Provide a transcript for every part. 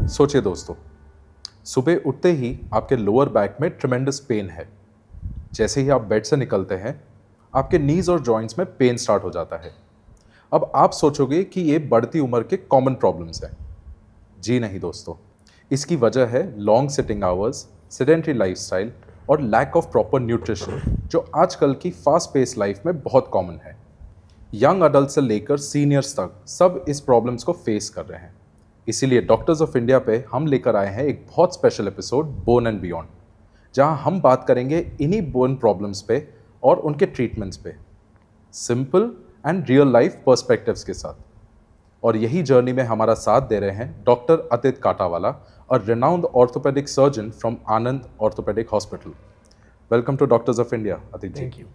सोचिए दोस्तों, सुबह उठते ही आपके लोअर बैक में ट्रिमेंडस पेन है। जैसे ही आप बेड से निकलते हैं, आपके नीज और जॉइंट्स में पेन स्टार्ट हो जाता है। अब आप सोचोगे कि ये बढ़ती उम्र के कॉमन प्रॉब्लम्स हैं। जी नहीं दोस्तों, इसकी वजह है long sitting hours, sedentary lifestyle और लैक ऑफ प्रॉपर न्यूट्रिशन, जो आजकल की फास्ट पेस लाइफ में बहुत कॉमन है। यंग अडल्ट से लेकर सीनियर्स तक सब इस प्रॉब्लम्स को फेस कर रहे हैं। इसीलिए डॉक्टर्स ऑफ इंडिया पे हम लेकर आए हैं एक बहुत special episode bone and beyond, जहां हम बात करेंगे इन्हीं बोन प्रॉब्लम्स पे और उनके ट्रीटमेंट्स पे, simple and real life perspectives के साथ। और यही जर्नी में हमारा साथ दे रहे हैं doctor Atit काटावाला, a renowned orthopedic surgeon from Anand Orthopedic Hospital. Welcome to Doctors of India, Atit ji. Thank you.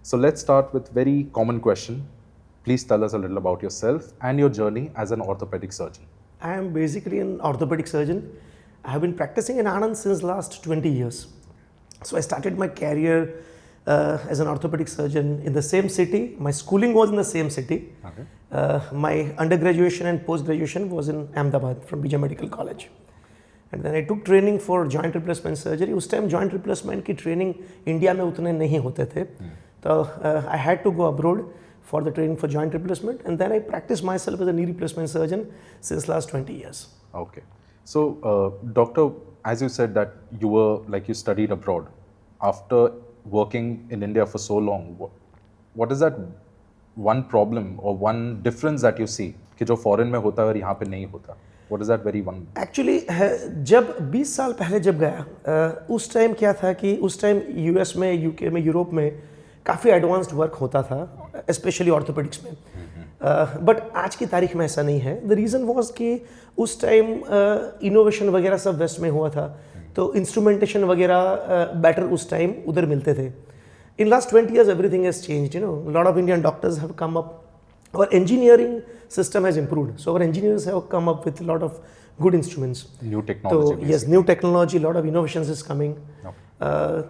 So let's start with very common question. Please tell us a little about yourself and your journey as an orthopedic surgeon. I am basically an orthopedic surgeon. I have been practicing in Anand since last 20 years. So I started my career as an orthopedic surgeon in the same city. My schooling was in the same city. Okay. My undergraduation and post-graduation was in Ahmedabad from BJ Medical College. And then I took training for joint replacement surgery. उस time joint replacement की training India में उतने नहीं होते थे, तो I had to go abroad for the training for joint replacement, and then I practiced myself as a knee replacement surgeon since last 20 years. Okay. So, doctor, as you said that you studied abroad. After working in India for so long, what is that one problem or one difference that you see कि जो foreign में होता है और यहाँ पे नहीं होता? What is that very one? Actually, जब 20 साल पहले जब गया, उस टाइम क्या था कि उस टाइम यूएस में, यूके में, यूरोप में काफ़ी एडवांस्ड वर्क होता था, स्पेशली ऑर्थोपेडिक्स में। बट आज की तारीख में ऐसा नहीं है। द रीज़न वॉज कि उस टाइम इनोवेशन वगैरह सब वेस्ट में हुआ था, तो इंस्ट्रूमेंटेशन वगैरह बेटर उस टाइम उधर मिलते थे। In last 20 years everything has changed. Lot of Indian doctors have come up. Our engineering system has improved. So our engineers have come up with a lot of good instruments. New technology. So yes, new technology, lot of innovations is coming.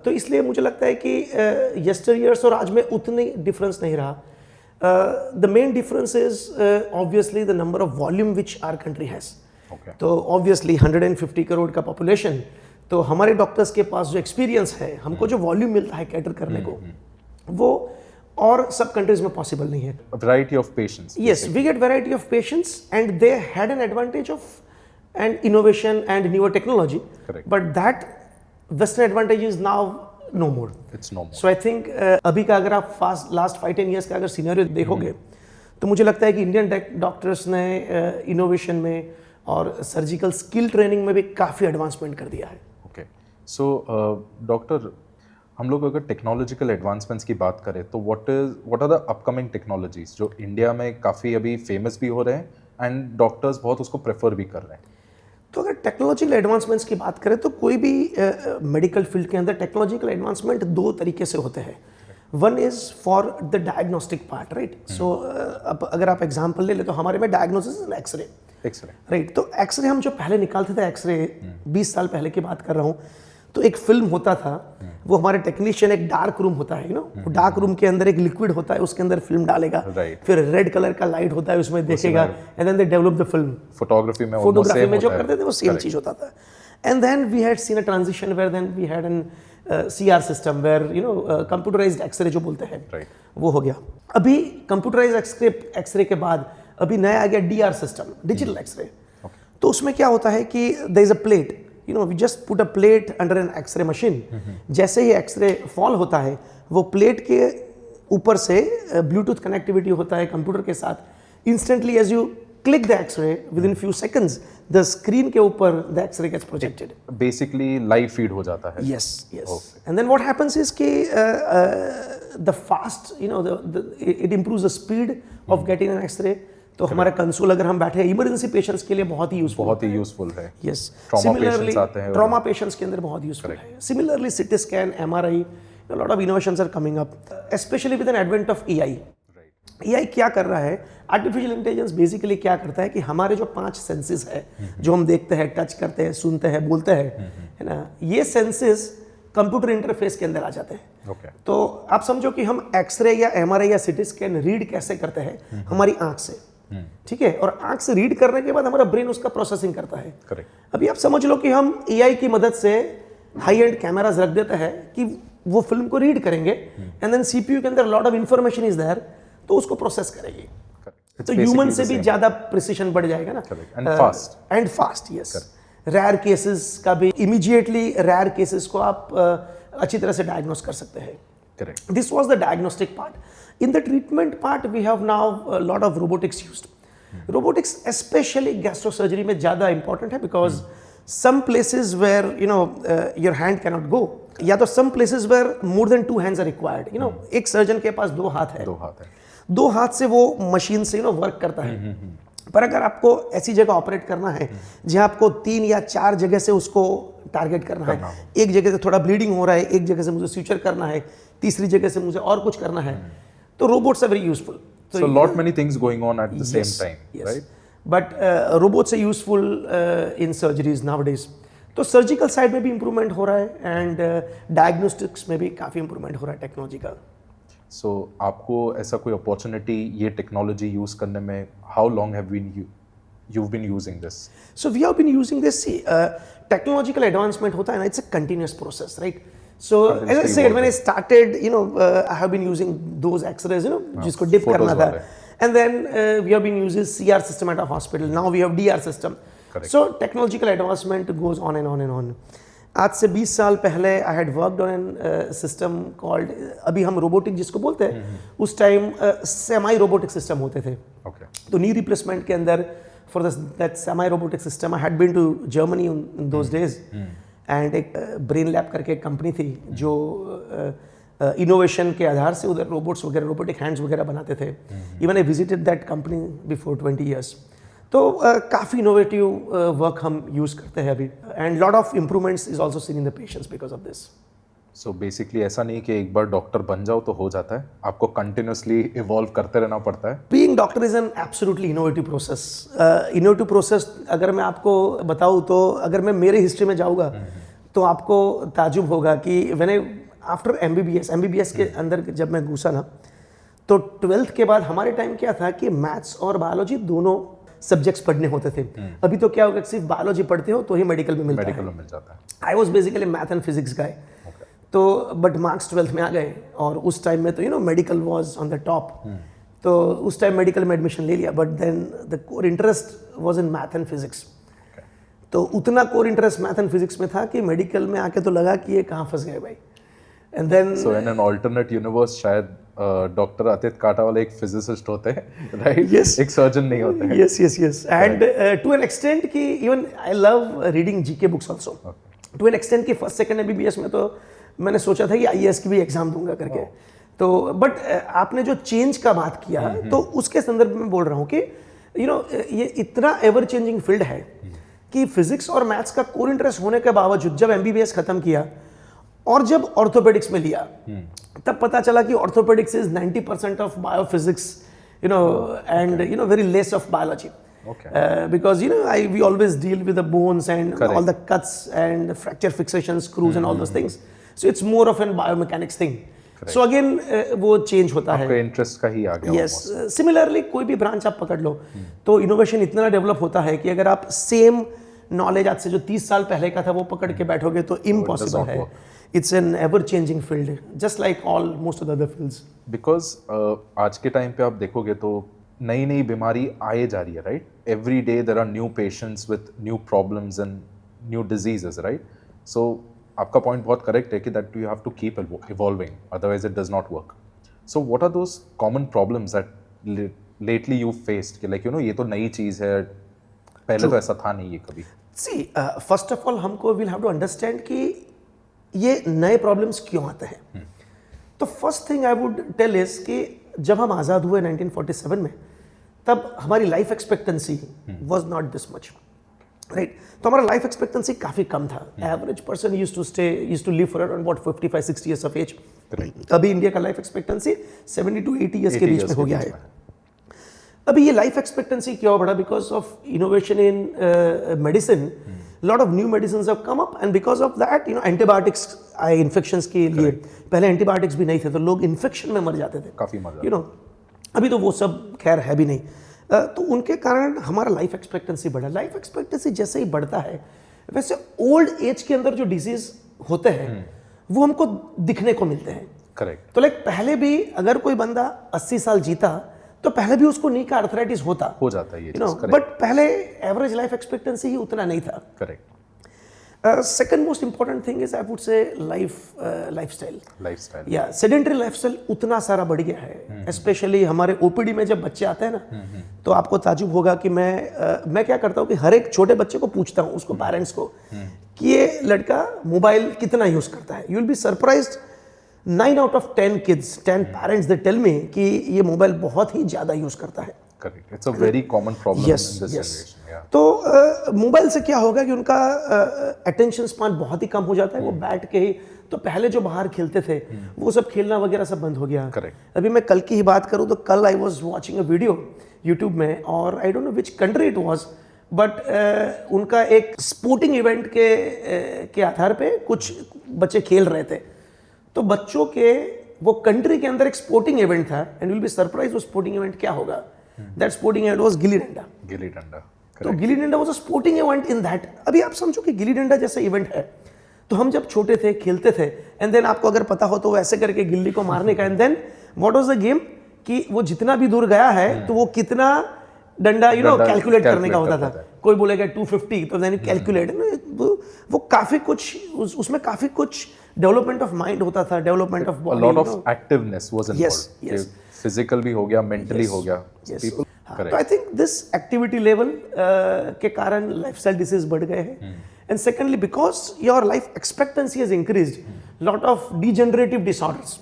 तो इसलिए मुझे लगता है कि yesteryears और आज में उतनी difference नहीं रहा. The main difference is obviously the number of volume which our country has. Okay. तो obviously 150 करोड़ का population, तो हमारे डॉक्टर्स के पास जो एक्सपीरियंस है, हमको जो वॉल्यूम मिलता है कैटर करने को, वो और सब कंट्रीज में पॉसिबल नहीं है। Variety of patients. Yes, we get variety of patients, and they had an advantage of and innovation and newer technology. Correct. But that Western advantage is now no more. It's no more. So I think अभी का अगर आप last 5-10 years का अगर scenario देखोगे, तो मुझे लगता है कि इंडियन डॉक्टर्स ने इनोवेशन में और सर्जिकल स्किल ट्रेनिंग में भी काफ़ी एडवांसमेंट कर दिया है। ओके, सो डॉक्टर, हम लोग अगर टेक्नोलॉजिकल एडवांसमेंट्स की बात करें तो what are the upcoming technologies जो इंडिया में काफ़ी अभी फेमस भी हो रहे हैं एंड डॉक्टर्स बहुत उसको प्रेफर भी कर रहे हैं? तो अगर टेक्नोलॉजिकल एडवांसमेंट्स की बात करें तो कोई भी मेडिकल फील्ड के अंदर टेक्नोलॉजिकल एडवांसमेंट दो तरीके से होते हैं। One is for the diagnostic part, right? So अगर आप एग्जांपल ले ले तो हमारे में डायग्नोसिस एंड एक्सरे, राइट? तो एक्सरे हम जो पहले निकालते थे, एक्सरे 20 साल पहले की बात कर रहा हूँ, तो एक फिल्म होता था, वो हमारे टेक्नीशियन, एक डार्क रूम होता है, डार्क रूम के अंदर एक लिक्विड होता है, उसके अंदर फिल्म डालेगा, फिर रेड कलर का लाइट होता है, उसमें देखेगा, and then they develop the film. Photography में जो करते थे वो सेम चीज होता था। And then we had seen a transition where then we had an CR system where computerised x-ray जो बोलते हैं, वो हो गया। अभी कंप्यूटराइज्ड एक्सरे के बाद अभी नया आ गया DR सिस्टम, डिजिटल एक्सरे। तो उसमें क्या होता है कि there is a plate, we just put a plate under an X-ray machine. जैसे ही एक्सरे फॉल होता है, वो प्लेट के ऊपर से ब्लूटूथ कनेक्टिविटी होता है कंप्यूटर के साथ। Instantly as you click the x-ray, within few seconds the screen के ऊपर the x-ray gets projected. Basically live feed हो जाता है। Yes, yes. And then what happens is कि the fast, it improves the speed of getting an x-ray. तो हमारा console अगर हम बैठे हैं इमरजेंसी पेशेंट्स के लिए बहुत ही यूजफुल है। यस, ट्रॉमा पेशेंट्स के अंदर बहुत यूजफुल है। Similarly CT scan, MRI, lot of innovations are coming up, specially with an advent of AI। AI क्या कर रहा है? आर्टिफिशियल इंटेलिजेंस बेसिकली क्या करता है कि हमारे जो 5 सेंसेस है, जो हम देखते हैं, टच करते हैं, सुनते हैं, बोलते हैं, है ना, ये सेंसेस कंप्यूटर इंटरफेस के अंदर आ जाते हैं। तो आप समझो कि हम एक्सरे या MRI या सिटी स्कैन रीड कैसे करते हैं? हमारी आंख से। ठीक है, और आंख से रीड करने के बाद हमारा ब्रेन उसका प्रोसेसिंग करता है। करेक्ट। अभी आप समझ लो कि हम एआई की मदद से हाई एंड कैमराज रख देते हैं कि वो फिल्म को रीड करेंगे एंड देन सीपीयू के अंदर lot of information is there, तो उसको प्रोसेस करेगी। तो ह्यूमन से भी ज्यादा प्रिसिशन बढ़ जाएगा ना, and fast yes. Rare cases का भी इमीडिएटली रेयर केसेस को आप अच्छी तरह से डायग्नोस कर सकते हैं। Correct. This was the diagnostic part. In the treatment part, we have now a lot of robotics used. Robotics, especially gastrosurgery, में ज़्यादा important है because some places where your hand cannot go, या तो some places where more than 2 hands are required. एक surgeon के पास 2 हाथ है, 2 हाथ से वो मशीन से वर्क करता है। पर अगर आपको ऐसी जगह ऑपरेट करना है जहाँ आपको 3 या 4 जगह से उसको टारगेट करना है, एक जगह से थोड़ा ब्लीडिंग हो रहा है, एक जगह से मुझे स्यूचर करना है, तीसरी जगह से मुझे और कुछ करना है, तो robots are very useful. So lot many things going on at the same time, right? But robots are useful in surgeries nowadays. तो सर्जिकल साइड में भी इम्प्रूवमेंट हो रहा है एंड डायग्नोस्टिक्स में भी काफ़ी इम्प्रूवमेंट हो रहा है टेक्नोलॉजी का। So आपको ऐसा कोई अपॉर्चुनिटी ये टेक्नोलॉजी यूज करने में, how long have you've been using this? So we have been using this. See, technological advancement होता है ना, it's a continuous process, right? So as I said, when I started, I have been using those X-rays, जिसको dip करना था, and then we have been using CR system at a hospital. Now we have DR system. Correct. So technological advancement goes on and on and on. आज से 20 साल पहले I had worked on a system called, अभी हम robotic जिसको बोलते हैं, उस टाइम सेमी रोबोटिक सिस्टम होते थे। Okay. तो नी रिप्लेसमेंट के अंदर for that semi robotic system, I had been to Germany in those days, and एक ब्रेन लैब करके एक कंपनी थी जो इनोवेशन के आधार से उधर रोबोट्स वगैरह, रोबोटिक हैंड्स वगैरह बनाते थे। Even I visited that company before 20 years. तो काफ़ी इनोवेटिव वर्क हम यूज़ करते हैं अभी, and lot of improvements is also seen in the patients because of this. So basically ऐसा नहीं कि एक बार डॉक्टर बन जाओ तो हो जाता है, आपको कंटिन्यूसली इवॉल्व करते रहना पड़ता है। Being doctor is an absolutely innovative process. Innovative process अगर मैं आपको बताऊँ तो, अगर मैं मेरे हिस्ट्री में जाऊँगा तो आपको ताजुब होगा कि व्हेन आई आफ्टर एमबीबीएस के अंदर जब मैं घुसा ना, तो 12th के बाद हमारे टाइम क्या था कि मैथ्स और बायोलॉजी दोनों सब्जेक्ट्स पढ़ने होते थे। अभी तो क्या होगा, सिर्फ बायोलॉजी पढ़ते हो तो ही मेडिकल में मिल जाता है। I was basically math and physics guy, तो बट मार्क्स 12th में आ गए, और उस टाइम में तो medical was on the top, तो उस टाइम मेडिकल में एडमिशन ले लिया, but then the core interest was in math and physics. तो उतना core interest math and physics में था कि मेडिकल में आके तो लगा कि ये कहाँ फंस गए भाई। And then so in an alternate universe शायद डॉक्टर अतित काटा वाले एक फिजिसिस्ट होते हैं, राइट? Yes. एक सर्जन नहीं होते हैं। Yes and to an extent कि even I love reading GK books also, to an extent कि फर्स्ट सेकंड एमबीबीएस में तो मैंने सोचा था कि आईएएस की भी एग्जाम दूंगा करके। तो बट आपने जो चेंज का बात किया, तो उसके संदर्भ में बोल रहा हूँ कि ये इतना एवर चेंजिंग फील्ड है कि फिजिक्स और मैथ्स का कोर इंटरेस्ट होने के बावजूद जब एमबीबीएस खत्म किया और जब ऑर्थोपेडिक्स में लिया, तब पता चला कि orthopaedics is 90% of biophysics, and very less of biology. Because we always deal with the bones and Correct. all the cuts and fracture fixation screws and all those things. So it's more of an biomechanics thing. Correct. So again वो change होता है। आपका interest का ही आ गया। Yes. Similarly कोई भी branch आप पकड़ लो, तो इनोवेशन इतना डेवलप होता है कि अगर आप सेम नॉलेज आज से जो 30 साल पहले का था वो पकड़ के बैठोगे तो इम्पॉसिबल है। It's an ever changing field, just like all most of the other fields. Because आज के टाइम पे आप देखोगे तो नई नई बीमारी आए जा रही है, right? Every day there are new patients with new problems and new diseases, right? So आपका पॉइंट बहुत करेक्ट है कि that you have to keep evolving, otherwise it does not work. So what are those common problems that lately you faced, कि like ये तो नई चीज़ है, पहले तो ऐसा था नहीं ये कभी? सी फर्स्ट ऑफ ऑल हमको विल हैव टू अंडरस्टैंड कि ये नए प्रॉब्लम्स क्यों आते हैं। तो first thing I would tell is कि जब हम आज़ाद हुए 1947 में, तब हमारी life expectancy was not this much, right? तो हमारा लाइफ एक्सपेक्टेंसी काफ़ी कम था। Average person used to live for around what 55-60 years of age. अभी इंडिया का लाइफ एक्सपेक्टेंसी 70 to 80 ईयर्स के बीच में हो गया है। अभी ये लाइफ एक्सपेक्टेंसी क्यों बढ़ा? Because of innovation in medicine, lot of new medicine have come up, and because of that antibiotics आए इन्फेक्शंस के लिए। पहले एंटीबायोटिक्स भी नहीं थे तो लोग इन्फेक्शन में मर जाते थे, काफ़ी मर जाते। अभी तो वो सब खैर है भी नहीं। तो उनके कारण हमारा लाइफ एक्सपेक्टेंसी बढ़ा। लाइफ एक्सपेक्टेंसी जैसे ही बढ़ता है वैसे ओल्ड एज के अंदर जो डिजीज होते हैं वो हमको दिखने को मिलते हैं। करेक्ट। तो लाइक पहले भी अगर कोई बंदा 80 साल जीता तो पहले भी उसको नी का आर्थराइटिस हो जाता है ये यू नो, बट पहले एवरेज लाइफ एक्सपेक्टेंसी ही उतना नहीं था। Correct. Second most important thing is I would say lifestyle. Lifestyle sedentary lifestyle उतना सारा बढ़ गया है, स्पेशली हमारे ओपीडी में जब बच्चे आते हैं ना तो आपको ताजुब होगा कि मैं क्या करता हूँ कि हर एक छोटे बच्चे को पूछता हूँ, उसको पेरेंट्स को, कि ये लड़का मोबाइल कितना यूज करता है। You will be surprised 9 out of 10 kids, 10 parents they tell me कि ये मोबाइल बहुत ही ज्यादा यूज करता है। Correct. It's a very common problem in this generation. तो मोबाइल से क्या होगा कि उनका अटेंशन स्पान बहुत ही कम हो जाता है। वो बैठ के ही, तो पहले जो बाहर खेलते थे वो सब खेलना वगैरह सब बंद हो गया। करेक्ट। अभी मैं कल की ही बात करूं तो कल I was watching a video YouTube में, और I don't know which country it was, but उनका एक स्पोर्टिंग इवेंट के आधार पे कुछ बच्चे खेल रहे थे। तो बच्चों के वो कंट्री के अंदर एक स्पोर्टिंग इवेंट था, एंड विल बी सरप्राइज वो स्पोर्टिंग इवेंट क्या होगा। That sporting event was gilli danda. Gilli danda. तो gilli danda was a sporting event in that. अभी आप समझो कि गिल्ली डंडा जैसा इवेंट है, तो हम जब छोटे थे खेलते थे, एंड देन आपको अगर पता हो तो वो ऐसे करके गिल्ली को मारने का, and then what was the game कि वो जितना भी दूर गया है तो वो कितना डंडा कैलकुलेट करने का होता था। कोई बोलेगा 250 तो देन कैलकुलेट, वो काफी कुछ उसमें काफी कुछ डेवलपमेंट ऑफ माइंड होता था, development of body, lot of activeness was involved. Physical भी हो गया, मेंटली हो गया। पीपल तो I think this activity level के कारण लाइफस्टाइल डिसीज बढ़ गए हैं। And secondly because your life expectancy has increased, lot of degenerative disorders,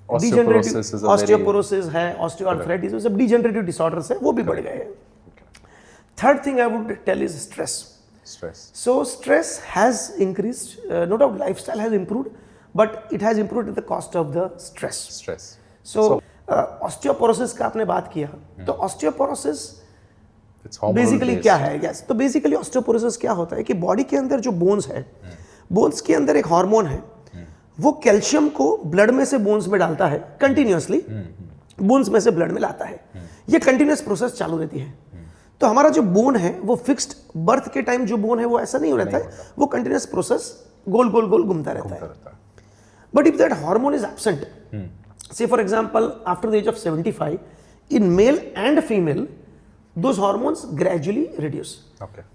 osteoporosis है, ऑस्टियोआर्थराइटिस, वो सब डिजेनरेटिव डिसऑर्डर्स है, वो भी बढ़ गए हैं। Third thing I would tell is stress. So stress has increased. No doubt, lifestyle has improved, but it has improved at the cost of the stress. So osteoporosis का आपने बात किया, तो osteoporosis बेसिकली क्या है? Yes, तो basically osteoporosis क्या होता है कि बॉडी के अंदर जो बोन्स है, बोन्स के अंदर एक हार्मोन है, वो कैल्शियम को ब्लड में से बोन्स में डालता है कंटिन्यूअसली, बोन्स में से ब्लड में लाता है। ये कंटिन्यूअस प्रोसेस चालू रहती है। तो हमारा जो बोन है वो फिक्स्ड, बर्थ के टाइम जो बोन है वो ऐसा नहीं रहता है, वो कंटिन्यूअस प्रोसेस गोल गोल गोल घूमता रहता है। But if that hormone is absent, say for example after the age of 75, in male and female those hormones gradually reduce.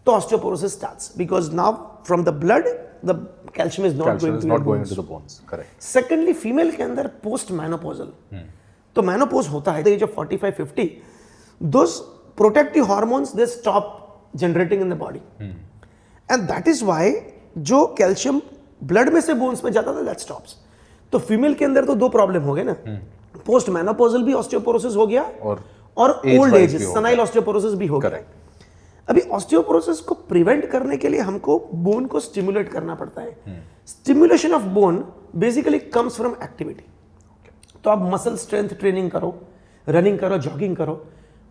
तो osteoporosis starts because now from the blood the calcium is not going to the bones. Correct. Secondly female के अंदर post menopausal, तो menopause होता है the age of 45-50, those protective hormones they stop generating in the body, and that is why जो calcium blood में से bones में जाता था that stops। तो फीमेल के अंदर तो दो प्रॉब्लम हो गए ना, पोस्ट मेनोपोजल भी ऑस्टियोपोरोसिस हो गया और ओल्ड एज सनाइल ऑस्टियोपोरोसिस भी हो गया। अभी ऑस्टियोपोरोसिस को प्रिवेंट करने के लिए हमको बोन को स्टिमुलेट करना पड़ता है। Stimulation of bone basically comes from activity. तो आप मसल स्ट्रेंथ ट्रेनिंग करो, रनिंग करो, जॉगिंग करो,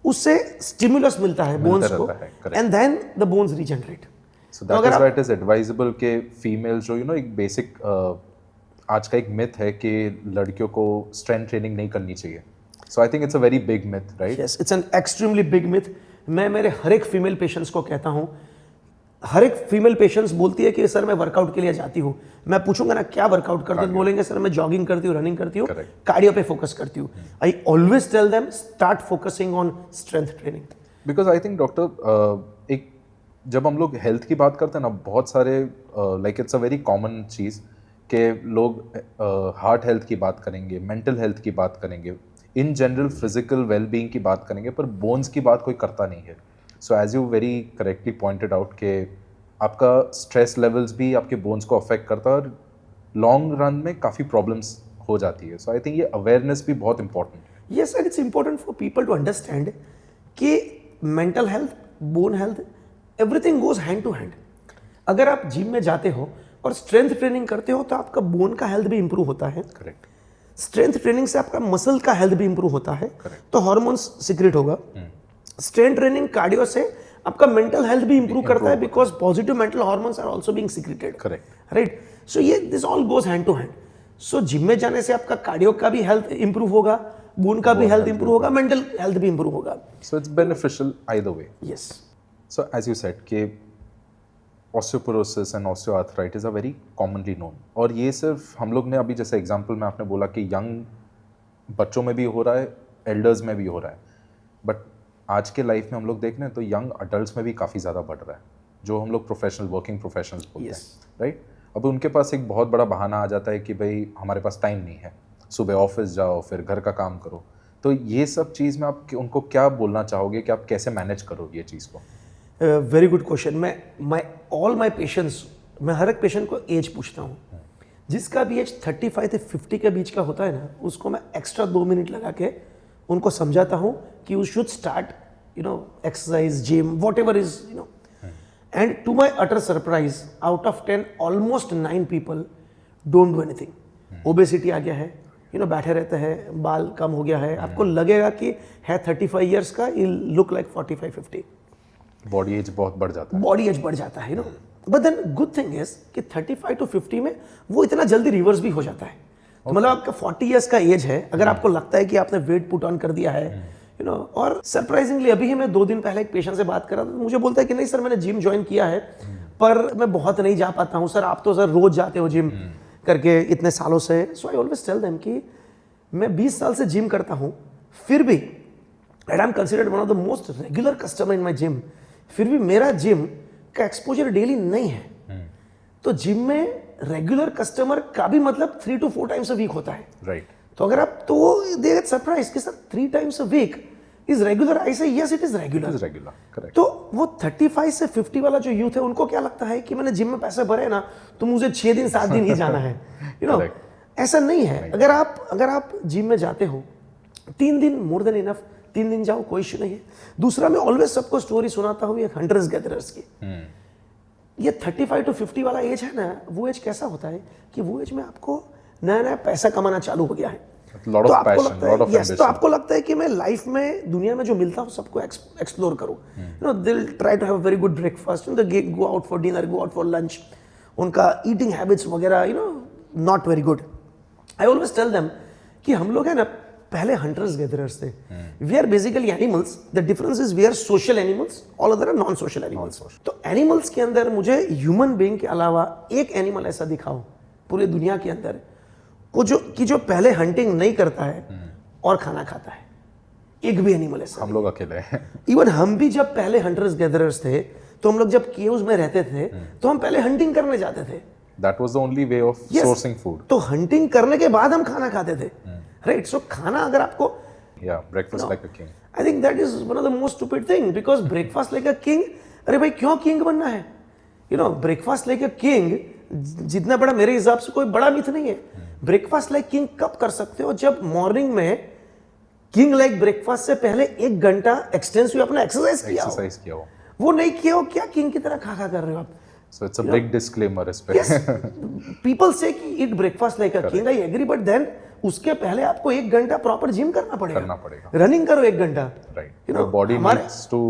उससे स्टिमुलस मिलता है बोन्स को, and then the bones regenerate. So that is why it is advisable के फीमेल जो एक बेसिक आज का एक मिथ है कि लड़कियों को स्ट्रेंथ ट्रेनिंग नहीं करनी चाहिए। So I think it's a very big myth, right? Yes, it's an extremely big myth. मैं मेरे हर एक फीमेल पेशेंट्स को कहता हूँ, हर एक फीमेल पेशेंट्स बोलती है कि सर मैं वर्कआउट के लिए जाती हूँ, मैं पूछूंगा ना क्या वर्कआउट करते हो, बोलेंगे सर मैं जॉगिंग करती हूँ, रनिंग करती हूँ, कार्डियो पे फोकस करती हूँ। I always tell them start focusing on strength training. Because I think doctor, एक जब हम लोग हेल्थ की बात करते हैं ना, बहुत सारे like it's a very common चीज़ कि लोग हार्ट हेल्थ की बात करेंगे, मेंटल हेल्थ की बात करेंगे, इन जनरल फिजिकल वेलबींग की बात करेंगे, पर बोन्स की बात कोई करता नहीं है। So as you very correctly pointed out कि आपका स्ट्रेस लेवल्स भी आपके बोन्स को अफेक्ट करता है और लॉन्ग रन में काफ़ी प्रॉब्लम्स हो जाती है। सो आई थिंक ये अवेयरनेस भी बहुत इंपॉर्टेंट है। Yes, and it's important for people to understand कि mental health, bone health, everything goes hand to hand. अगर आप जिम में जाते हो और स्ट्रेंथ ट्रेनिंग करते हो तो आपका बोन का हेल्थ भी इंप्रूव होता है। करेक्ट। स्ट्रेंथ ट्रेनिंग से आपका मसल का हेल्थ भी इंप्रूव होता है, तो हार्मोन्स सीक्रेट होगा। स्ट्रेंथ ट्रेनिंग कार्डियो से आपका मेंटल हेल्थ भी इंप्रूव करता है, because positive mental hormones are also being secreted. Correct, right? So ये this all goes hand to hand. So gym में जाने से आपका कार्डियो का भी हेल्थ इंप्रूव होगा, वो उनका भी हेल्थ इंप्रूव होगा, मेंटल हेल्थ भी इंप्रूव होगा. So it's beneficial either way. Yes. So as you said कि osteoporosis and osteoarthritis are very commonly known. और ये सिर्फ हम लोग ने अभी जैसे एग्जांपल में आपने बोला कि यंग बच्चों में भी हो रहा है, एल्डर्स में भी हो रहा है. बट आज के लाइफ में हम लोग देख रहे हैं तो यंग अडल्ट्स में भी काफ़ी ज़्यादा बढ़ रहा है, जो हम लोग प्रोफेशनल वर्किंग प्रोफेशनल्स बोलते हैं, राइट. अब उनके पास एक बहुत बड़ा बहाना आ जाता है कि भाई हमारे पास टाइम नहीं है, सुबह ऑफिस जाओ फिर घर का काम करो. तो ये सब चीज़ में आप उनको क्या बोलना चाहोगे कि आप कैसे मैनेज करोगे ये चीज़ को? Very good question. मैं ऑल माई पेशेंट्स, मैं हर एक पेशेंट को एज पूछता हूँ. जिसका भी एज 35 से 50 के बीच का होता है ना, उसको मैं एक्स्ट्रा 2 मिनट लगा के उनको समझाता हूँ कि you should start exercise, gym, whatever is and to my utter surprise, out of 10 almost 9 people don't do anything. Obesity आ गया है, बैठे रहते हैं, बाल कम हो गया है, आपको लगेगा कि है 35 ईयर्स का, you look like 45-50. Body age बहुत बढ़ जाता है. बॉडी एज बढ़ जाता है, but then good thing is कि 35 to 50 में वो इतना जल्दी रिवर्स भी हो जाता है. तो मतलब आपका 40 ईयर्स का एज है, अगर आपको लगता है कि आपने वेट पुट ऑन कर दिया है, और सरप्राइजिंगली अभी ही मैं 2 दिन पहले एक पेशेंट से बात कर रहा था, मुझे बोलता है कि नहीं सर मैंने जिम ज्वाइन किया है पर मैं बहुत नहीं जा पाता हूँ. सर आप तो सर रोज जाते हो जिम करके इतने सालों से. सो आई ऑलवेज टेल देम कि मैं 20 साल से जिम करता हूँ, फिर भी and I am considered one of the most regular customer in my gym, फिर भी मेरा जिम का एक्सपोजर डेली नहीं है. तो जिम में रेगुलर कस्टमर का भी मतलब 3 to 4 टाइम्स अ वीक होता है, राइट. तो अगर आप तो दे गेट सरप्राइज कि sir 3 times a week is regular. I say yes it is regular. Correct. तो वो 35 से 50 वाला जो यूथ है, उनको क्या लगता है कि मैंने जिम में पैसे भरे ना तो मुझे 6 दिन 7 दिन ही जाना है. ऐसा नहीं है. अगर आप जिम में जाते हो 3 दिन मोर देन इनफ, 3 दिन जाओ, कोई इश्यू नहीं है. दूसरा, मैं ऑलवेज सबको स्टोरी सुनाता हूँ ये हंटर्स गैदरर्स की. ये 35 to 50 वाला एज है ना, वो एज कैसा होता है कि वो एज में आपको नया नया पैसा कमाना चालू हो गया है. Lot of passion, lot of ambition. तो आपको लगता है कि मैं लाइफ में दुनिया में जो मिलता हूँ सबको एक्सप्लोर करूँ. they'll try to have a very good breakfast, they go out for dinner, go out for lunch. उनका ईटिंग हैबिट्स वगैरह not very good. I always tell them कि हम लोग है ना पहले हंटर्स गैदरर्स थे. We are basically animals. The difference is we are social animals, all other are non social animals. तो एनिमल्स के अंदर मुझे ह्यूमन बीइंग के अलावा एक एनिमल ऐसा दिखाओ पूरी दुनिया के अंदर जो पहले हंटिंग नहीं करता है और खाना खाता है. एक भी एनिमल ऐसा. हम लोग अकेले हैं. इवन हम भी जब पहले हंटर्स गैदरर्स थे तो हम लोग जब केव्स में रहते थे तो हम पहले हंटिंग करने जाते थे. That was the only way of sourcing food. तो हंटिंग करने के बाद हम खाना खाते थे, राइट. सो खाना अगर आपको breakfast like a king. I think that is one of the most stupid thing because breakfast like a king. अरे भाई क्यों किंग बनना है? ब्रेकफास्ट लाइक अ किंग जितना बड़ा मेरे हिसाब से कोई बड़ा मिथ नहीं है. ब्रेकफास्ट लाइक किंग कब कर सकते हो? जब मॉर्निंग में किंग लाइक ब्रेकफास्ट से पहले 1 घंटा एक्सटेंसिव अपना एक्सरसाइज किया हो. वो नहीं किया हो, क्या किंग की तरह खा कर रहे हो आप? So it's a big disclaimer इस पे. Yes, people say कि eat breakfast like a king. I agree, but then उसके पहले आपको 1 घंटा प्रॉपर जिम करना पड़ेगा. रनिंग करो 1 घंटा. Right. Your body needs to.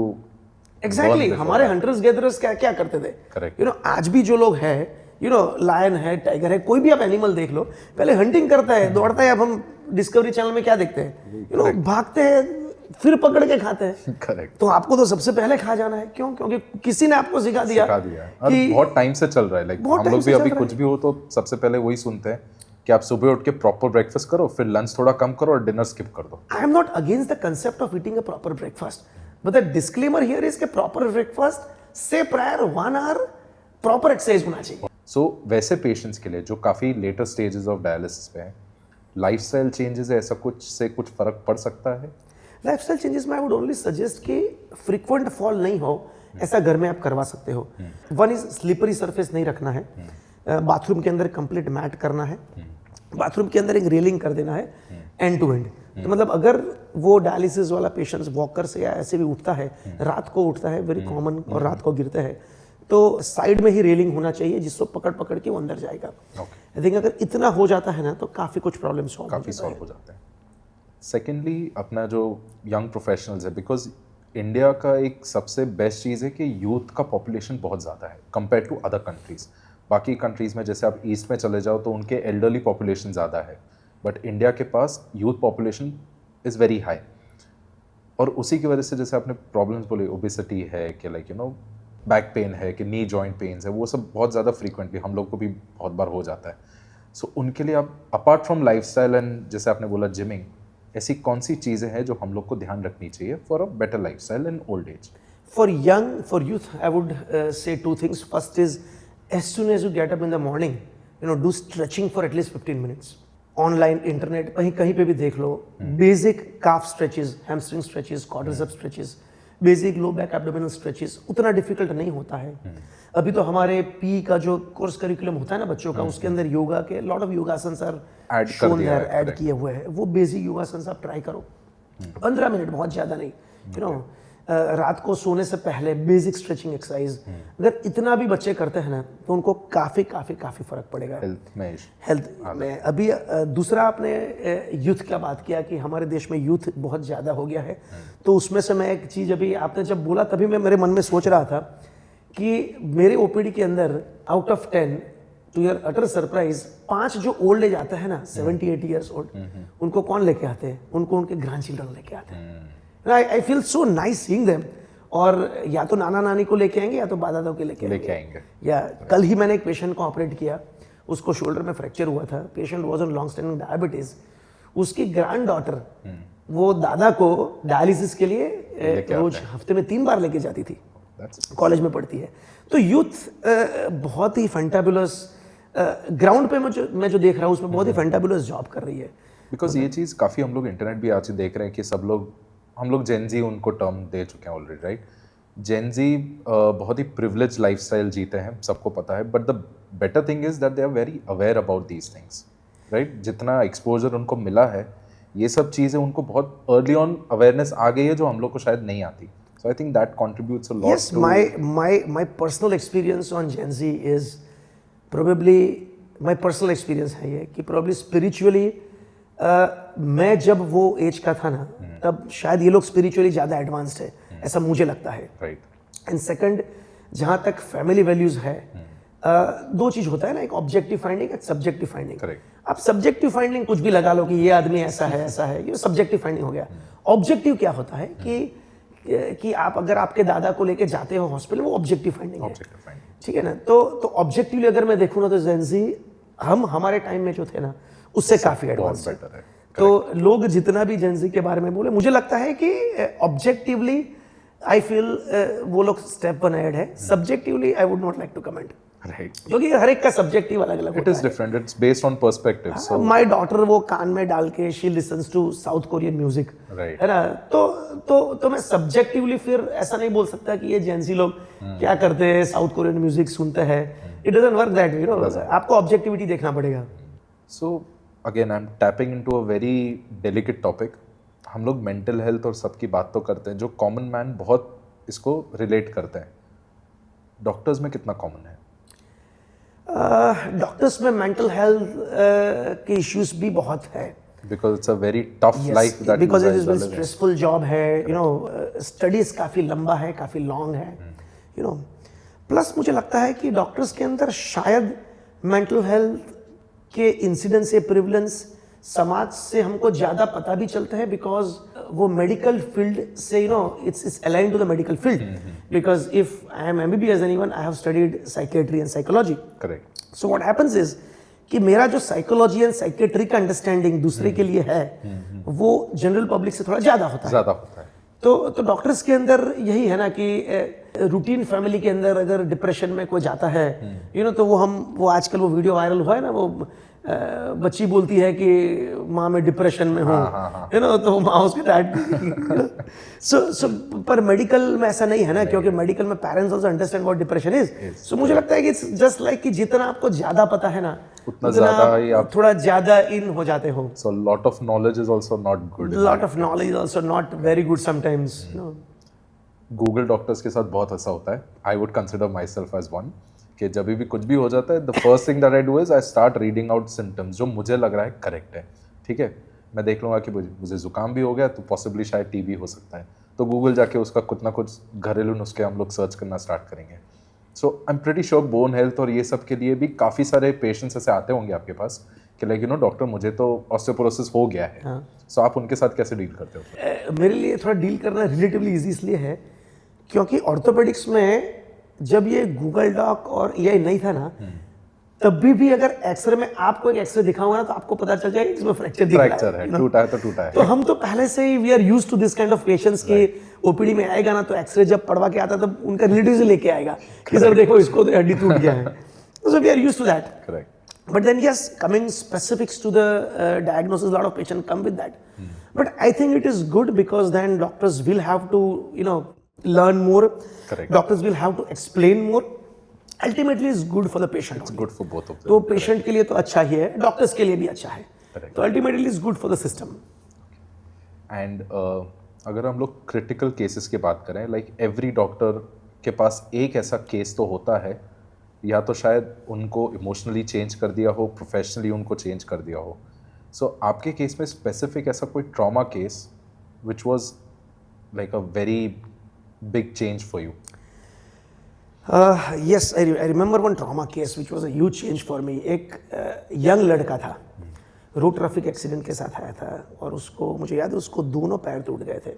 Exactly. हमारे हंटर्स गैदरर्स क्या करते थे? Correct. आज भी जो लोग हैं, लायन है, टाइगर है, कोई भी आप एनिमल देख लो, पहले हंटिंग करता है, दौड़ता है. अब हम डिस्कवरी चैनल में क्या देखते हैं? भागते हैं फिर पकड़ के खाते हैं. करेक्ट. तो आपको तो सबसे पहले खा जाना है. क्यों? क्योंकि किसी ने आपको सिखा दिया कि बहुत टाइम से चल रहा है. लाइक हम लोग भी अभी कुछ भी हो तो सबसे पहले वही सुनते हैं कि आप सुबह उठ के प्रॉपर ब्रेकफास्ट करो, फिर लंच थोड़ा कम करो और डिनर स्किप कर दो. I am not against the concept of eating a proper breakfast, but the disclaimer here is कि प्रॉपर ब्रेकफास्ट से प्रायर 1 आवर प्रॉपर एक्सरसाइज होना चाहिए. सो वैसे पेशेंट्स के लिए जो काफ़ी लेटर स्टेजेस ऑफ डायलिसिस पे हैं, लाइफस्टाइल चेंजेस ऐसा कुछ फर्क पड़ सकता है? लाइफस्टाइल चेंजेस में आई वुड ओनली सजेस्ट कि फ्रीक्वेंट फॉल नहीं हो, ऐसा घर में आप करवा सकते हो. 1 इज स्लिपरी सरफेस नहीं रखना है. बाथरूम के अंदर कंप्लीट मैट करना है. बाथरूम के अंदर एक रेलिंग कर देना है एंड टू एंड. तो मतलब अगर वो डायलिसिस वाला पेशेंट्स वॉकर से या ऐसे भी उठता है, रात को उठता है, वेरी कॉमन, और रात को गिरता है, तो साइड में ही रेलिंग होना चाहिए जिसको पकड़ के वो अंदर जाएगा. आई थिंक अगर इतना हो जाता है ना तो काफ़ी कुछ प्रॉब्लम सॉल्व हो जाते हैं. सेकेंडली अपना जो यंग प्रोफेशनल्स है, बिकॉज इंडिया का एक सबसे बेस्ट चीज़ है कि यूथ का पॉपुलेशन बहुत ज़्यादा है कंपेयर टू अदर कंट्रीज़. बाकी कंट्रीज़ में जैसे आप ईस्ट में चले जाओ तो उनके एल्डरली पॉपुलेशन ज़्यादा है, बट इंडिया के पास youth population is very high. और उसी की वजह से जैसे आपने प्रॉब्लम्स बोले, ओबेसिटी है कि लाइक बैक पेन है कि नी जॉइंट पेन्स है, वो सब बहुत ज़्यादा फ्रीक्वेंटली हम लोग को भी बहुत बार हो जाता है। सो उनके लिए आप अपार्ट फ्रॉम लाइफस्टाइल एंड जैसे आपने बोला जिमिंग, ऐसी कौन सी चीज़ें हैं जो हम लोग को ध्यान रखनी चाहिए for a better lifestyle in old age? For youth, I would say two things. First is, as soon as you get up in the morning, do stretching for at least 15 minutes. Online, internet, कहीं कहीं पे भी देख लो, basic calf stretches, hamstring stretches, quadriceps stretches, basic low back abdominal stretches, उतना difficult नहीं होता है। अभी तो हमारे पी का जो कोर्स करिकुलम होता है ना बच्चों का, उसके अंदर योगा के लॉट ऑफ योगासन्स आर शोन देयर, ऐड किए हुए हैं। वो बेसिक योगासन्स आप ट्राई करो, 15 मिनट, बहुत ज़्यादा नहीं। रात को सोने से पहले बेसिक स्ट्रेचिंग एक्सरसाइज, अगर इतना भी बच्चे करते हैं ना तो उनको काफ़ी फर्क पड़ेगा हेल्थ में। अभी दूसरा, आपने यूथ का बात किया कि हमारे देश में यूथ बहुत ज़्यादा हो गया है, तो उसमें से मैं एक चीज़, अभी आपने जब बोला तभी मैं मेरे मन में सोच रहा था कि मेरे ओपीडी के अंदर out of 10, to your utter surprise, 5 जो ओल्ड एज आते हैं ना, 70-80 ईयर्स ओल्ड, उनको कौन लेके आते हैं? उनको उनके ग्रैंड चिल्ड्रन लेके आते हैं। I feel so nice seeing them। और या तो नाना नानी को लेके आएंगे या तो दादा दादा के लेके आएंगे। या कल ही मैंने एक पेशेंट को ऑपरेट किया, उसको शोल्डर में फ्रैक्चर हुआ था, patient was on long standing diabetes. उसकी ग्रैंड डॉटर वो दादा को डायलिसिस के लिए रोज हफ्ते में 3 बार लेके जाती थी, कॉलेज में पढ़ती है। तो यूथ बहुत ही फैंटाबुलस, ग्राउंड पे मैं जो देख रहा हूँ उसमें बहुत ही फैंटाबुलस जॉब कर रही है। बिकॉज ये चीज़ काफ़ी हम लोग इंटरनेट भी आज देख रहे हैं कि सब लोग, हम लोग जेनजी उनको टर्म दे चुके हैं ऑलरेडी, राइट? जेनजी बहुत ही प्रिविलेज लाइफस्टाइल जीते हैं, सबको पता है, but the better thing is that they are very aware about these things, right? जितना एक्सपोजर उनको मिला है, ये सब चीज़ें उनको बहुत अर्ली ऑन अवेयरनेस आ गई है जो हम लोग को शायद नहीं आती। So I think that contributes a lot. Yes, my personal experience on Gen Z is probably, my personal experience है ये कि प्रोबेबली स्पिरिचुअली मैं जब वो एज का था ना, तब शायद ये लोग स्पिरिचुअली ज़्यादा एडवांस्ड है, ऐसा मुझे लगता है। एंड सेकंड, जहाँ तक फैमिली वैल्यूज़ है, 2 चीज़ होता है ना, एक ऑब्जेक्टिव फाइंडिंग, एक सब्जेक्टिव फाइंडिंग। आप सब्जेक्टिव फाइंडिंग कुछ भी लगा लो कि ये आदमी ऐसा है, ये सब्जेक्टिव फाइंडिंग हो गया। ऑब्जेक्टिव क्या होता है कि आप अगर आपके दादा को लेके जाते हो हॉस्पिटल, वो ऑब्जेक्टिव फाइंडिंग है, ठीक है ना? तो ऑब्जेक्टिवली अगर मैं देखूँ ना, तो जेनजी हम हमारे टाइम में जो थे ना, उससे काफ़ी एडवांस बेटर है। तो लोग जितना भी जेनजी के बारे में बोले, मुझे लगता है कि ऑब्जेक्टिवली आई फील वो लोग स्टेप 1 ahead है। Subjectively I would not like to comment, right? क्योंकि हर एक का सब्जेक्टिव अलग अलग होता है। It is different, it's based on perspective. So my daughter वो कान में डाल के she listens to South Korean music, है ना? तो मैं सब्जेक्टिवली फिर ऐसा नहीं बोल सकता कि ये जेनजी लोग क्या करते हैं, साउथ कोरियन म्यूजिक सुनते हैं। इट डजंट वर्क दैट, आपको ऑब्जेक्टिविटी देखना पड़ेगा। So again I am tapping into a very delicate topic. हम लोग मेंटल हेल्थ और सबकी बात तो करते हैं, जो कॉमन मैन बहुत इसको रिलेट करते हैं, डॉक्टर्स में कितना कॉमन है? डॉक्टर्स में मेंटल हेल्थ के इश्यूज भी बहुत है, because it's a very tough life, that because it is very stressful job है, स्टडीज काफ़ी लंबा है, काफ़ी लॉन्ग है, प्लस मुझे लगता है कि डॉक्टर्स के अंदर शायद मेंटल हेल्थ के इंसिडेंस या प्रिवलेंस समाज से हमको ज़्यादा पता भी चलता है, बिकॉज वो मेडिकल फील्ड से it's align to the medical field. Because if I am MBBS anyone, I have studied psychiatry and psychology, correct? So what happens is कि मेरा जो साइकोलॉजी एंड साइकेट्री का अंडरस्टैंडिंग दूसरे के लिए है, वो जनरल पब्लिक से थोड़ा ज़्यादा होता है। तो डॉक्टर्स के अंदर यही है ना कि रूटीन फैमिली के अंदर अगर डिप्रेशन में कोई जाता है, तो वो आजकल वो वीडियो वायरल हुआ है ना, वो बच्ची बोलती है कि माँ मैं डिप्रेशन में हूँ, तो माँ उसके डैड सो पर मेडिकल में ऐसा नहीं है ना, क्योंकि मेडिकल में parents also understand what depression is. So मुझे लगता है कि इट्स जस्ट लाइक कि जितना आपको ज्यादा पता है ना, उतना ज्यादा ही आप थोड़ा ज्यादा इन हो जाते हो। So lot of knowledge is also not good, lot of knowledge is also not very good sometimes. Google doctors के साथ बहुत ऐसा होता है। I would consider myself as one, कि जब भी कुछ भी हो जाता है, the first thing that I do is I start reading out symptoms जो मुझे लग रहा है करेक्ट है, ठीक है? मैं देख लूँगा कि मुझे जुकाम भी हो गया तो पॉसिबली शायद टीबी हो सकता है, तो गूगल जाके उसका कुछ ना कुछ घरेलू नुस्खे हम लोग सर्च करना स्टार्ट करेंगे। So I am pretty sure bone health और ये सब के लिए भी काफ़ी सारे पेशेंट्स ऐसे आते होंगे आपके पास कि लाइक डॉक्टर मुझे तो ऑस्टियोपोरोसिस हो गया है, सो आप उनके साथ कैसे डील करते हो? मेरे लिए थोड़ा डील करना रिलेटिवली इजी इसलिए है क्योंकि ऑर्थोपेडिक्स में जब ये गूगल डॉक और एआई नहीं था ना, तब भी अगर एक्सरे में आपको एक एक्सरे दिखाऊंगा ना तो आपको पता चल जाएगा इसमें फ्रैक्चर दिख रहा है, टूटा है तो टूटा है। तो हम तो पहले से ही we are used to this kind of patients की ओपीडी में आएगा ना तो एक्सरे जब पढ़वा के आता तब उनका रिलेटिव से लेके आएगा कि सर देखो इसको तो हड्डी टूट गया है, so we are used to that. Correct. But then yes, coming specifics to the diagnosis, a lot of patients come with that. But I think it is good because then doctors will have to, learn more. Correct. Doctors will have to explain more. Ultimately, it's good for the patient. It's good for both of them. तो patient के लिए तो अच्छा ही है, doctors के लिए भी अच्छा है. Correct. तो ultimately, it's good for the system. And अगर हम लोग क्रिटिकल केसेस की बात करें, लाइक एवरी डॉक्टर के पास एक ऐसा केस तो होता है, या तो शायद उनको इमोशनली चेंज कर दिया हो, प्रोफेशनली उनको चेंज कर दिया हो। सो आपके केस में स्पेसिफिक ऐसा कोई trauma case which was like a very big change for you? Yes, I remember one trauma case which was a huge change for me. एक यंग लड़का था, रोड ट्रैफिक एक्सीडेंट के साथ आया था और उसको मुझे याद है उसको दोनों पैर टूट गए थे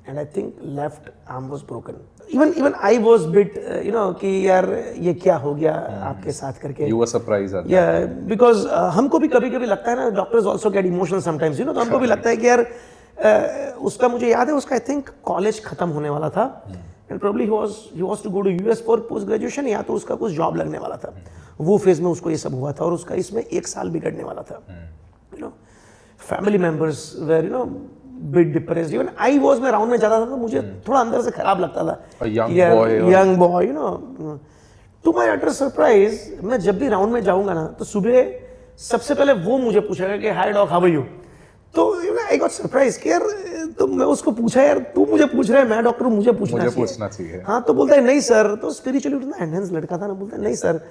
and I think left arm was broken. Even I was bit कि यार ये क्या हो गया आपके साथ करके। You were surprised at that? या बिकॉज हमको भी कभी-कभी लगता है ना, doctors also get emotional sometimes, तो हमको भी लगता है कि यार उसका मुझे याद है उसका आई थिंक कॉलेज खत्म होने वाला था and probably he was to go to US for post graduation, या तो उसका कुछ जॉब लगने वाला था। वो फेज में उसको ये सब हुआ था और उसका इसमें 1 साल बिगड़ने वाला था। Family members were bit depressed, even I was, मैं राउंड में जाता था तो मुझे थोड़ा अंदर से खराब लगता था। Young boy to my utter surprise, मैं जब भी राउंड में जाऊंगा ना तो सुबह सबसे पहले वो मुझे पूछेगा कि हाय डॉग हाउ आर यू। तो आई गॉट सरप्राइज कि यार, तो मैं उसको पूछा यार तू मुझे पूछ रहा है, मैं डॉक्टर हूं, मुझे पूछना चाहिए। हाँ, तो बोलता है नहीं सर, तो स्पिरिचुअली उतना एनहेंस लड़का था ना, बोलता है नहीं सर,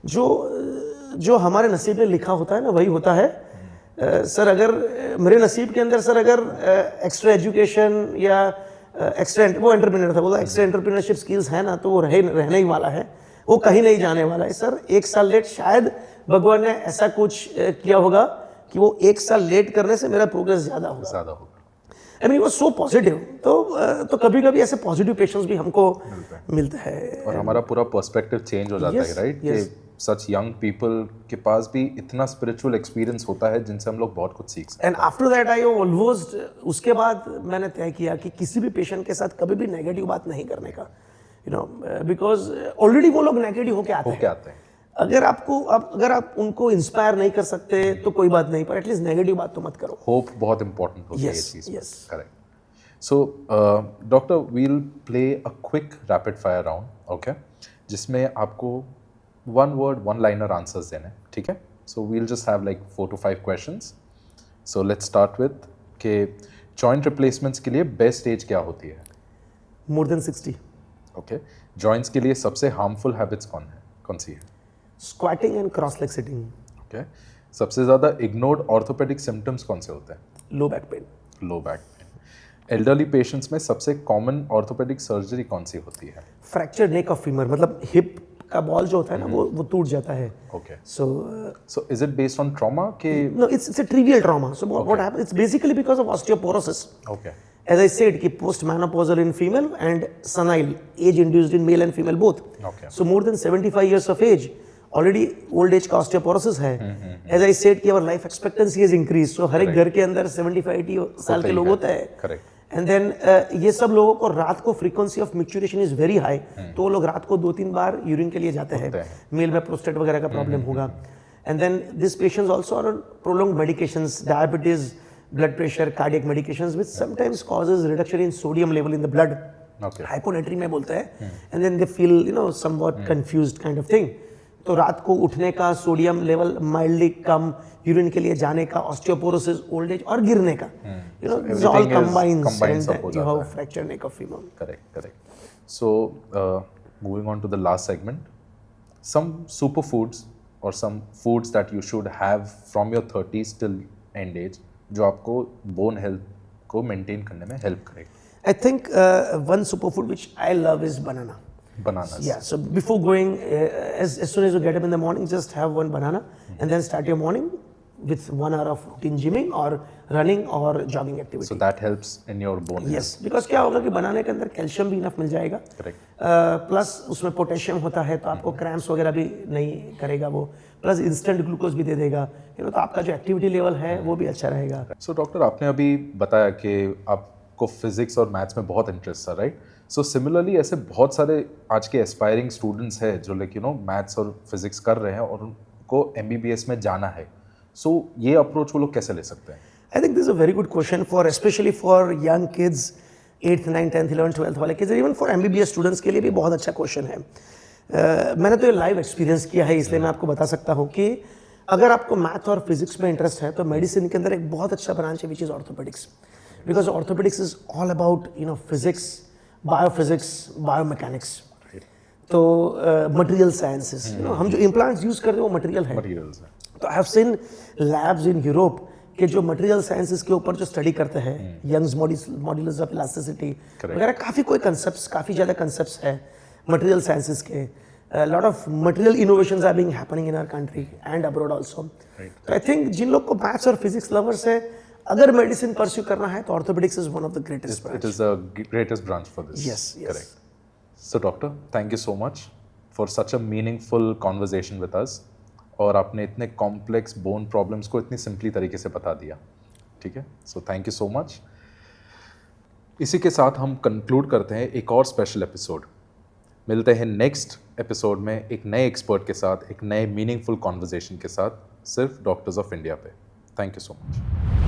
जो हमारे नसीब में लिखा होता है ना वही होता है। सर अगर मेरे नसीब के अंदर सर अगर एक्स्ट्रा एजुकेशन या एक्स्ट्रा, वो एंटरप्रेन्योर था, बोला एक्स्ट्रा एंटरप्रेन्योरशिप स्किल्स है ना तो वो रहने ही वाला है, वो कहीं नहीं जाने वाला है। सर 1 साल लेट, शायद भगवान ने ऐसा कुछ किया होगा कि वो 1 साल लेट करने से मेरा प्रोग्रेस ज्यादा होगा। आई मीन, वो सो पॉजिटिव। तो कभी-कभी ऐसे पॉजिटिव पेशेंट्स भी हमको मिलता है और हमारा पूरा पर्सपेक्टिव चेंज हो जाता है, राइट? कि सच यंग पीपल के पास भी इतना स्पिरिचुअल एक्सपीरियंस होता है जिनसे हम लोग बहुत कुछ सीख सकते हैं। And after that I almost, उसके बाद मैंने तय किया कि किसी भी पेशेंट के साथ कभी भी नेगेटिव बात नहीं करने का, बिकॉज ऑलरेडी वो लोग नेगेटिव होके आते हैं। अगर आप उनको इंस्पायर नहीं कर सकते तो कोई बात नहीं, पर एटलीस्ट नेगेटिव बात तो मत करो। होप बहुत इंपॉर्टेंट होती है इस चीज में। Yes, correct. So doctor, we'll play a quick rapid fire round, okay, जिसमें आपको 1 word 1 liner आंसर्स देने, ठीक है? So we'll just have like 4 to 5 questions. So let's start with के जॉइंट रिप्लेसमेंट्स के लिए बेस्ट एज क्या होती है? More than 60। ओके। जॉइंट्स के लिए सबसे हार्मफुल हैबिट्स कौन सी है? Squatting and cross leg sitting. Okay. सबसे ज़्यादा इग्नोर्ड ऑर्थोपेडिक सिम्टम्स कौन से होते हैं? Low back pain. Low back pain. Elderly patients में सबसे कॉमन ऑर्थोपेडिक सर्जरी कौन सी होती है? फ्रैक्चर्ड नेक ऑफ फीमर, मतलब हिप का बॉल जो होता है ना वो टूट जाता है। Okay. So is it based on trauma के? No, it's a trivial trauma. So what happens, it's basically because of osteoporosis. Okay. As I said, कि post menopausal in female and senile, age induced in male and female both. Okay. So more than 75 years of age, already old age का osteoporosis है। As I said कि our life expectancy has increased, so हर एक घर के अंदर 75-80 साल के लोग होते हैं। Correct. And then ये सब लोगों को रात को frequency of micturition is very high, तो वो लोग रात को 2-3 बार यूरिन के लिए जाते हैं। मेल में प्रोस्टेट वगैरह का प्रॉब्लम होगा। And then these patients also are on prolonged medications, diabetes, blood pressure, cardiac medications, which sometimes causes reduction in sodium level in the blood. Okay. Hyponatremia में बोलते हैं, and then they feel somewhat confused kind of thing. तो रात को उठने का, sodium level mildly कम, urine के लिए जाने का, ऑस्टियोपोरोसिस, ओल्ड एज और गिरने का, this all combines and you have fractured neck of femur. Correct. So moving on to the last segment, some superfoods or some foods that you should have from your 30s till end age जो आपको bone health को maintain करने में help करेगा। I think one superfood which I love is banana. Bananas. Yeah, so before going, as soon as you get up in the morning, just have one banana and then start your morning with 1 hour of routine gymming or running or jogging activity. So that helps in your bone health. Yes, because क्या होगा कि बनाने के अंदर calcium भी enough मिल जाएगा, Correct. Plus उसमें potassium होता है तो आपको क्रैम्प्स वगैरह भी नहीं करेगा वो, प्लस इंस्टेंट ग्लूकोज भी दे देगा, तो आपका जो एक्टिविटी लेवल है वो भी अच्छा रहेगा. सो डॉक्टर, आपने अभी बताया कि आपको फिजिक्स और मैथ्स में बहुत इंटरेस्ट था, राइट? सो सिमिलरली ऐसे बहुत सारे आज के एस्पायरिंग स्टूडेंट्स हैं जो लाइक मैथ्स और फिजिक्स कर रहे हैं और उनको MBBS में जाना है. सो ये अप्रोच वो लोग कैसे ले सकते हैं? I think this is a very good question for especially for young kids, 8th, 9th, 10th, 11th, 12th वाले kids, even for MBBS students के लिए भी बहुत अच्छा क्वेश्चन है. मैंने तो ये लाइव एक्सपीरियंस किया है, इसलिए मैं आपको बता सकता हूँ कि अगर आपको मैथ और फिजिक्स में इंटरेस्ट है तो मेडिसिन के अंदर एक बहुत अच्छा ब्रांच है which is orthopaedics, because orthopaedics is all about physics, biophysics, biomechanics, तो मटेरियल साइंसेस. हम जो इम्प्लांट्स यूज करते हैं वो मटेरियल है. तो I have seen labs in Europe के जो मटेरियल साइंसेस के ऊपर जो स्टडी करते हैं, यंग्स मॉड्यूलस ऑफ इलास्टिसिटी वगैरह, काफ़ी कोई कंसेप्ट्स, काफ़ी ज़्यादा कंसेप्ट्स है मटेरियल साइंसेस के. Lot of material innovations are being happening in our country and abroad also. तो आई थिंक जिन लोग को मैथ्स और फिजिक्स लवर्स है, अगर मेडिसिन परस्यू करना है तो orthopaedics is one of the greatest branch. It is the greatest branch for this. Yes, yes. Correct. So doctor, thank you so much for such a meaningful conversation with us. और आपने इतने complex bone problems को इतनी simply तरीके से बता दिया. ठीक है, so thank you so much. इसी के साथ हम कंक्लूड करते हैं एक और स्पेशल एपिसोड. मिलते हैं नेक्स्ट एपिसोड में एक नए एक्सपर्ट के साथ, एक नए मीनिंगफुल कॉन्वर्जेशन के साथ, सिर्फ डॉक्टर्स ऑफ इंडिया पे. Thank you so much.